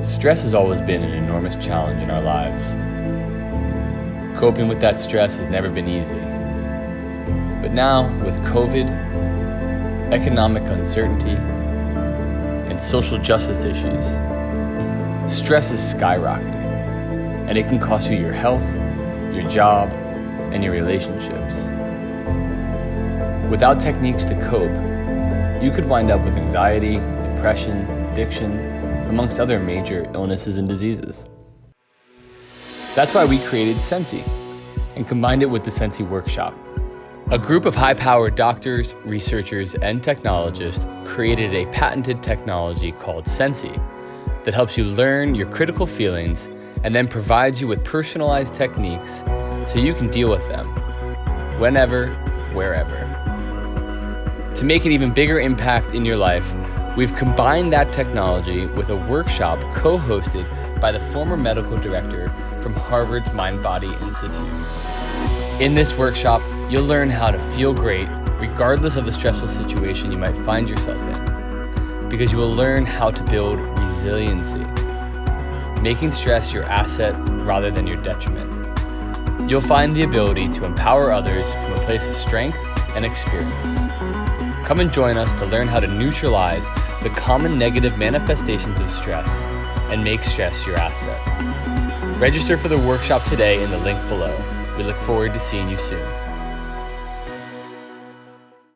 Stress has always been an enormous challenge in our lives. Coping with that stress has never been easy. But now, with COVID, economic uncertainty, and social justice issues, stress is skyrocketing, and it can cost you your health, your job, and your relationships. Without techniques to cope, you could wind up with anxiety, depression, addiction, amongst other major illnesses and diseases. That's why we created Sensie and combined it with the Sensie Workshop. A group of high-powered doctors, researchers, and technologists created a patented technology called Sensie that helps you learn your critical feelings and then provides you with personalized techniques so you can deal with them whenever, wherever. To make an even bigger impact in your life, we've combined that technology with a workshop co-hosted by the former medical director from Harvard's Mind-Body Institute. In this workshop, you'll learn how to feel great regardless of the stressful situation you might find yourself in, because you will learn how to build resiliency, making stress your asset rather than your detriment. You'll find the ability to empower others from a place of strength and experience. Come and join us to learn how to neutralize the common negative manifestations of stress and make stress your asset. Register for the workshop today in the link below. We look forward to seeing you soon.